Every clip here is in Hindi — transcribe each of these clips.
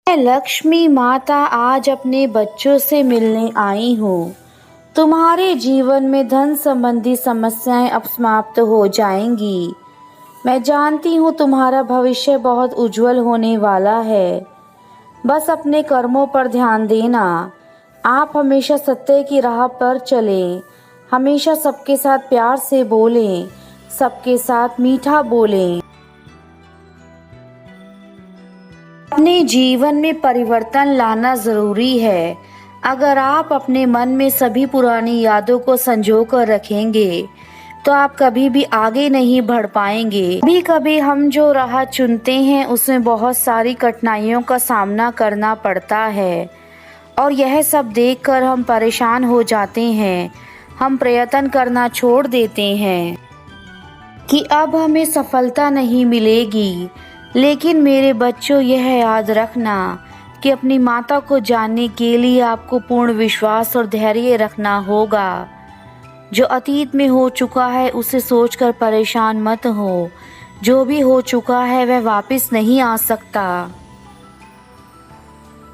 मैं लक्ष्मी माता आज अपने बच्चों से मिलने आई हूँ। तुम्हारे जीवन में धन संबंधी समस्याएं अब समाप्त हो जाएंगी। मैं जानती हूँ तुम्हारा भविष्य बहुत उज्जवल होने वाला है। बस अपने कर्मों पर ध्यान देना। आप हमेशा सत्य की राह पर चलें। हमेशा सबके साथ प्यार से बोलें, सबके साथ मीठा बोलें। अपने जीवन में परिवर्तन लाना जरूरी है। अगर आप अपने मन में सभी पुरानी यादों को संजो कर रखेंगे तो आप कभी भी आगे नहीं बढ़ पाएंगे। कभी कभी हम जो राह चुनते हैं उसमें बहुत सारी कठिनाइयों का सामना करना पड़ता है और यह सब देखकर हम परेशान हो जाते हैं। हम प्रयत्न करना छोड़ देते हैं कि अब हमें सफलता नहीं मिलेगी। लेकिन मेरे बच्चों, यह याद रखना कि अपनी माता को जानने के लिए आपको पूर्ण विश्वास और धैर्य रखना होगा। जो अतीत में हो चुका है उसे सोचकर परेशान मत हो। जो भी हो चुका है वह वापस नहीं आ सकता।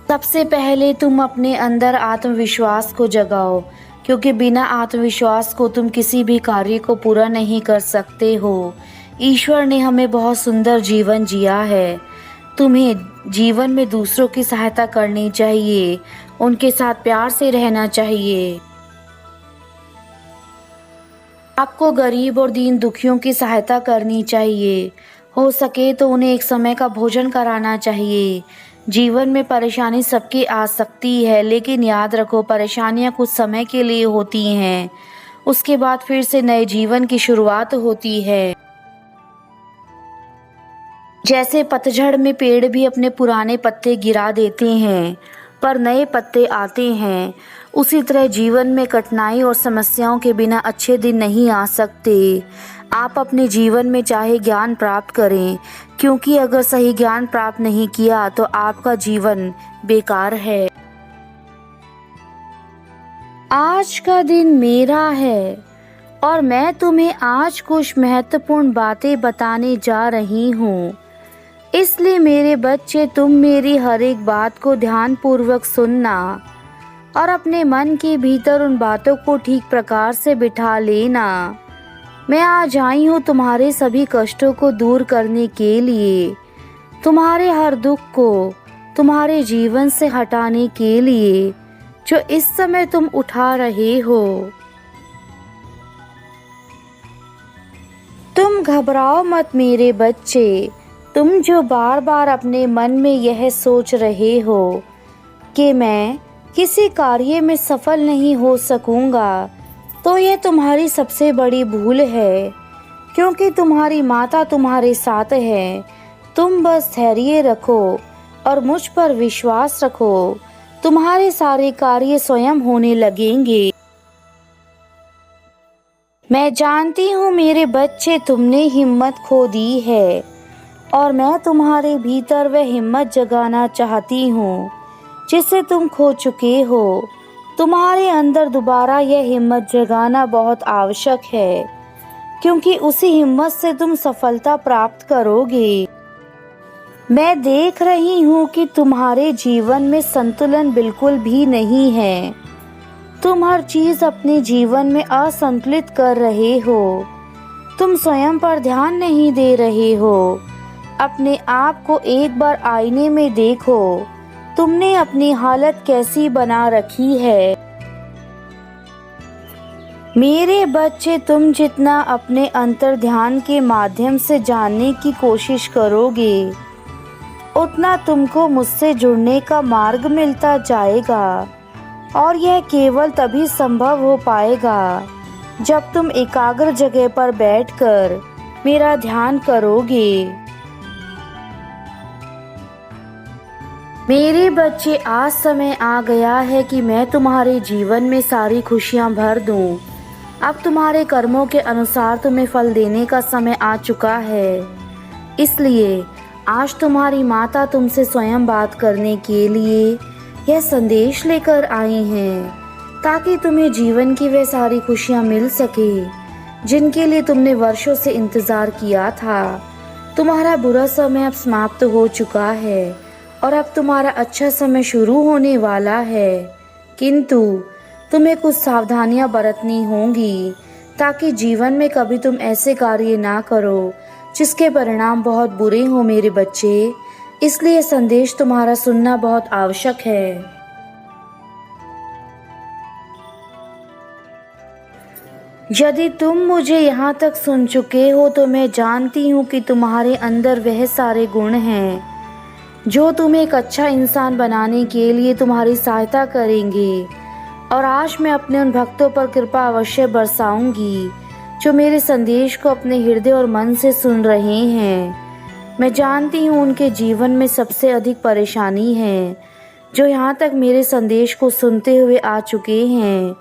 सबसे पहले तुम अपने अंदर आत्मविश्वास को जगाओ, क्योंकि बिना आत्मविश्वास को तुम किसी भी कार्य को पूरा नहीं कर सकते हो। ईश्वर ने हमें बहुत सुंदर जीवन जिया है। तुम्हें जीवन में दूसरों की सहायता करनी चाहिए, उनके साथ प्यार से रहना चाहिए। आपको गरीब और दीन दुखियों की सहायता करनी चाहिए। हो सके तो उन्हें एक समय का भोजन कराना चाहिए। जीवन में परेशानी सबकी आ सकती है, लेकिन याद रखो परेशानियां कुछ समय के लिए होती हैं। उसके बाद फिर से नए जीवन की शुरुआत होती है। जैसे पतझड़ में पेड़ भी अपने पुराने पत्ते गिरा देते हैं पर नए पत्ते आते हैं, उसी तरह जीवन में कठिनाई और समस्याओं के बिना अच्छे दिन नहीं आ सकते। आप अपने जीवन में चाहे ज्ञान प्राप्त करें, क्योंकि अगर सही ज्ञान प्राप्त नहीं किया तो आपका जीवन बेकार है। आज का दिन मेरा है और मैं तुम्हें आज कुछ महत्वपूर्ण बातें बताने जा रही हूँ। इसलिए मेरे बच्चे, तुम मेरी हर एक बात को ध्यानपूर्वक सुनना और अपने मन के भीतर उन बातों को ठीक प्रकार से बिठा लेना। मैं आज आई हूँ तुम्हारे सभी कष्टों को दूर करने के लिए, तुम्हारे हर दुख को तुम्हारे जीवन से हटाने के लिए जो इस समय तुम उठा रहे हो। तुम घबराओ मत मेरे बच्चे। तुम जो बार बार अपने मन में यह सोच रहे हो कि मैं किसी कार्य में सफल नहीं हो सकूंगा, तो यह तुम्हारी सबसे बड़ी भूल है, क्योंकि तुम्हारी माता तुम्हारे साथ है। तुम बस धैर्य रखो और मुझ पर विश्वास रखो। तुम्हारे सारे कार्य स्वयं होने लगेंगे। मैं जानती हूँ मेरे बच्चे, तुमने हिम्मत खो दी है और मैं तुम्हारे भीतर वह हिम्मत जगाना चाहती हूँ जिसे तुम खो चुके हो। तुम्हारे अंदर दोबारा यह हिम्मत जगाना बहुत आवश्यक है, क्योंकि उसी हिम्मत से तुम सफलता प्राप्त करोगे। मैं देख रही हूँ कि तुम्हारे जीवन में संतुलन बिल्कुल भी नहीं है। तुम हर चीज अपने जीवन में असंतुलित कर रहे हो। तुम स्वयं पर ध्यान नहीं दे रहे हो। अपने आप को एक बार आईने में देखो। तुमने अपनी हालत कैसी बना रखी है। मेरे बच्चे, तुम जितना अपने अंतर ध्यान के माध्यम से जानने की कोशिश करोगे, उतना तुमको मुझसे जुड़ने का मार्ग मिलता जाएगा। और यह केवल तभी संभव हो पाएगा जब तुम एकाग्र जगह पर बैठकर मेरा ध्यान करोगे। मेरे बच्चे, आज समय आ गया है कि मैं तुम्हारे जीवन में सारी खुशियां भर दूं। अब तुम्हारे कर्मों के अनुसार तुम्हें फल देने का समय आ चुका है। इसलिए आज तुम्हारी माता तुमसे स्वयं बात करने के लिए यह संदेश लेकर आई हैं, ताकि तुम्हें जीवन की वे सारी खुशियां मिल सके जिनके लिए तुमने वर्षों से इंतजार किया था। तुम्हारा बुरा समय अब समाप्त हो चुका है और अब तुम्हारा अच्छा समय शुरू होने वाला है, किंतु तुम्हें कुछ सावधानियां बरतनी होंगी ताकि जीवन में कभी तुम ऐसे कार्य ना करो जिसके परिणाम बहुत बुरे हो मेरे बच्चे। इसलिए संदेश तुम्हारा सुनना बहुत आवश्यक है। यदि तुम मुझे यहाँ तक सुन चुके हो तो मैं जानती हूँ कि तुम्हारे अंदर वह सारे गुण हैं जो तुम्हें एक अच्छा इंसान बनाने के लिए तुम्हारी सहायता करेंगे। और आज मैं अपने उन भक्तों पर कृपा अवश्य बरसाऊंगी जो मेरे संदेश को अपने हृदय और मन से सुन रहे हैं। मैं जानती हूँ उनके जीवन में सबसे अधिक परेशानी है, जो यहाँ तक मेरे संदेश को सुनते हुए आ चुके हैं।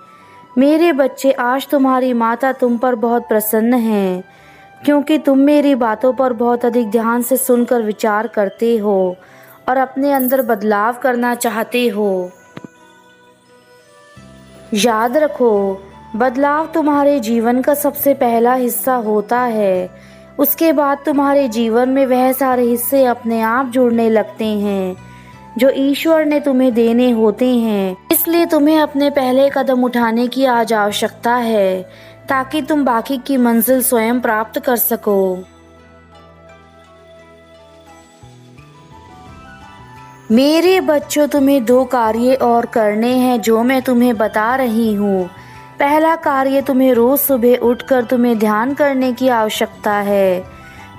मेरे बच्चे, आज तुम्हारी माता तुम पर बहुत प्रसन्न है, क्योंकि तुम मेरी बातों पर बहुत अधिक ध्यान से सुनकर विचार करते हो और अपने अंदर बदलाव करना चाहते हो। याद रखो, बदलाव तुम्हारे जीवन का सबसे पहला हिस्सा होता है। उसके बाद तुम्हारे जीवन में वह सारे हिस्से अपने आप जुड़ने लगते हैं जो ईश्वर ने तुम्हें देने होते हैं। इसलिए तुम्हें अपने पहले कदम उठाने की आज आवश्यकता है ताकि तुम बाकी की मंजिल स्वयं प्राप्त कर सको। मेरे बच्चों, तुम्हें 2 कार्य और करने हैं जो मैं तुम्हें बता रही हूँ। पहला कार्य, तुम्हें रोज सुबह उठकर तुम्हें ध्यान करने की आवश्यकता है,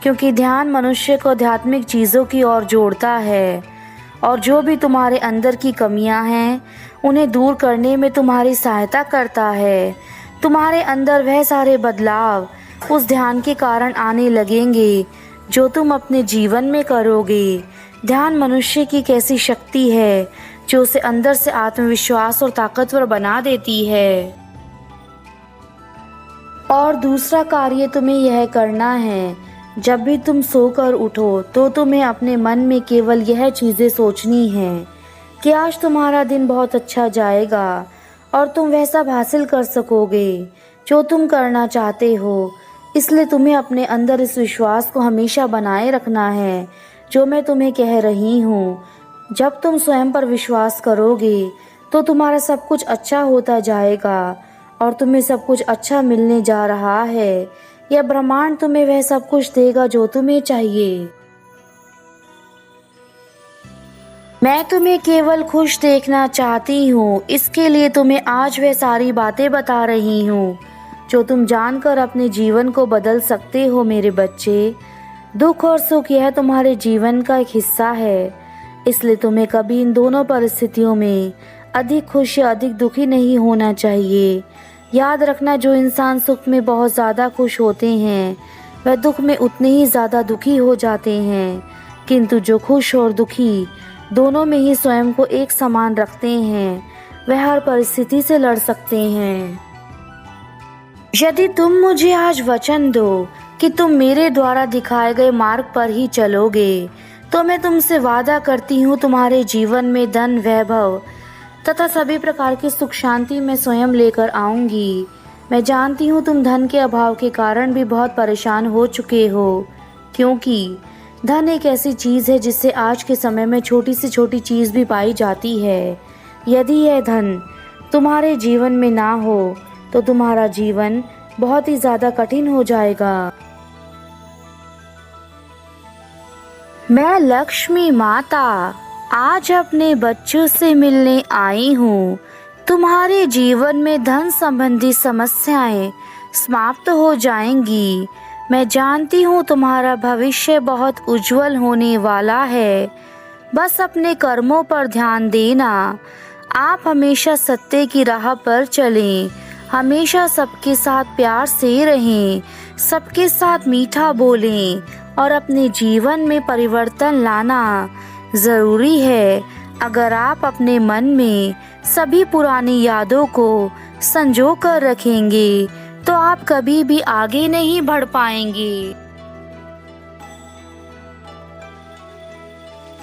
क्योंकि ध्यान मनुष्य को आध्यात्मिक चीज़ों की ओर जोड़ता है और जो भी तुम्हारे अंदर की कमियां हैं उन्हें दूर करने में तुम्हारी सहायता करता है। तुम्हारे अंदर वह सारे बदलाव उस ध्यान के कारण आने लगेंगे जो तुम अपने जीवन में करोगे। ध्यान मनुष्य की कैसी शक्ति है जो उसे अंदर से आत्मविश्वास और ताकतवर बना देती है। और दूसरा कार्य तुम्हें यह करना है, जब भी तुम सोकर उठो तो तुम्हें अपने मन में केवल यह चीज़ें सोचनी हैं कि आज तुम्हारा दिन बहुत अच्छा जाएगा और तुम वह सब हासिल कर सकोगे जो तुम करना चाहते हो। इसलिए तुम्हें अपने अंदर इस विश्वास को हमेशा बनाए रखना है जो मैं तुम्हें कह रही हूँ। जब तुम स्वयं पर विश्वास करोगे तो तुम्हारा सब कुछ अच्छा होता जाएगा और तुम्हें सब कुछ अच्छा मिलने जा रहा है। यह ब्रह्मांड तुम्हें वह सब कुछ देगा जो तुम्हें चाहिए। मैं तुम्हें केवल खुश देखना चाहती हूँ, इसके लिए तुम्हें आज वह सारी बातें बता रही हूँ जो तुम जानकर अपने जीवन को बदल सकते हो मेरे बच्चे। दुख और सुख यह तुम्हारे जीवन का एक हिस्सा है, इसलिए तुम्हें कभी इन दोनों परिस्थितियों में अधिक खुश या अधिक दुखी नहीं होना चाहिए। याद रखना, जो इंसान सुख में बहुत ज़्यादा खुश होते हैं वह दुख में उतने ही ज़्यादा दुखी हो जाते हैं, किंतु जो खुश और दुखी दोनों में ही स्वयं को एक समान रखते हैं वह हर परिस्थिति से लड़ सकते हैं। यदि तुम मुझे आज वचन दो कि तुम मेरे द्वारा दिखाए गए मार्ग पर ही चलोगे तो मैं तुमसे वादा करती हूँ तुम्हारे जीवन में धन, वैभव तथा सभी प्रकार की सुख शांति मैं स्वयं लेकर आऊंगी। मैं जानती हूँ तुम धन के अभाव के कारण भी बहुत परेशान हो चुके हो, क्योंकि धन एक ऐसी चीज़ है जिससे आज के समय में छोटी से छोटी चीज़ भी पाई जाती है। यदि यह धन तुम्हारे जीवन में ना हो तो तुम्हारा जीवन बहुत ही ज़्यादा कठिन हो जाएगा। मैं लक्ष्मी माता आज अपने बच्चों से मिलने आई हूँ। तुम्हारे जीवन में धन संबंधी समस्याएं समाप्त हो जाएंगी। मैं जानती हूँ तुम्हारा भविष्य बहुत उज्जवल होने वाला है। बस अपने कर्मों पर ध्यान देना। आप हमेशा सत्य की राह पर चलें, हमेशा सबके साथ प्यार से रहें, सबके साथ मीठा बोलें और अपने जीवन में परिवर्तन लाना ज़रूरी है। अगर आप अपने मन में सभी पुरानी यादों को संजो कर रखेंगे तो आप कभी भी आगे नहीं बढ़ पाएंगे।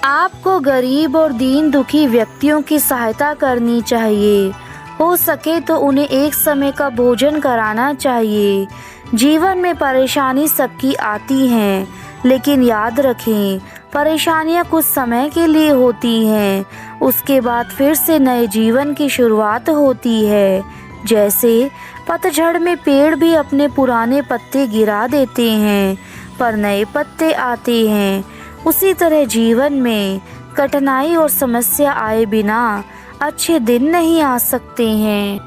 आपको गरीब और दीन दुखी व्यक्तियों की सहायता करनी चाहिए। हो सके तो उन्हें एक समय का भोजन कराना चाहिए। जीवन में परेशानी सबकी आती है, लेकिन याद रखें परेशानियां कुछ समय के लिए होती हैं, उसके बाद फिर से नए जीवन की शुरुआत होती है। जैसे पतझड़ में पेड़ भी अपने पुराने पत्ते गिरा देते हैं पर नए पत्ते आते हैं, उसी तरह जीवन में कठिनाई और समस्या आए बिना अच्छे दिन नहीं आ सकते हैं।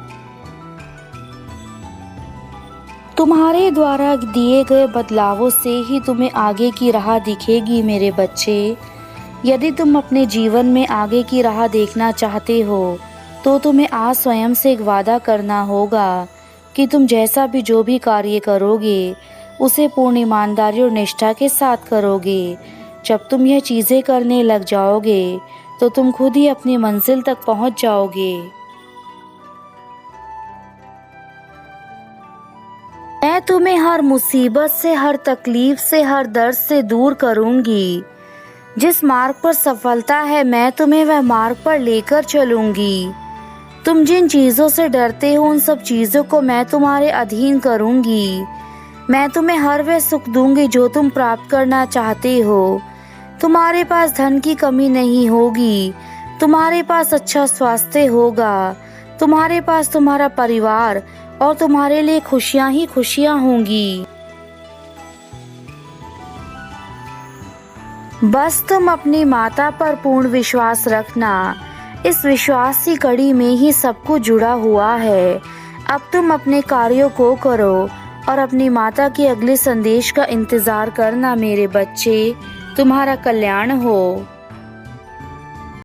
तुम्हारे द्वारा दिए गए बदलावों से ही तुम्हें आगे की राह दिखेगी मेरे बच्चे। यदि तुम अपने जीवन में आगे की राह देखना चाहते हो तो तुम्हें आज स्वयं से एक वादा करना होगा कि तुम जैसा भी जो भी कार्य करोगे उसे पूर्ण ईमानदारी और निष्ठा के साथ करोगे। जब तुम यह चीज़ें करने लग जाओगे तो तुम खुद ही अपनी मंजिल तक पहुंच जाओगे। मैं तुम्हें हर मुसीबत से, हर तकलीफ से, हर दर्द से दूर करूंगी। जिस मार्ग पर सफलता है मैं तुम्हें वह मार्ग पर लेकर चलूंगी। तुम जिन चीज़ों से डरते हो उन सब चीज़ों को मैं तुम्हारे अधीन करूंगी। मैं तुम्हें हर वह सुख दूंगी जो तुम प्राप्त करना चाहते हो। तुम्हारे पास धन की कमी नहीं होगी, तुम्हारे पास अच्छा स्वास्थ्य होगा, तुम्हारे पास तुम्हारा परिवार और तुम्हारे लिए खुशियां ही खुशियां होंगी। बस तुम अपनी माता पर पूर्ण विश्वास रखना। इस विश्वास की कड़ी में ही सब कुछ जुड़ा हुआ है। अब तुम अपने कार्यों को करो और अपनी माता के अगले संदेश का इंतजार करना मेरे बच्चे। तुम्हारा कल्याण हो।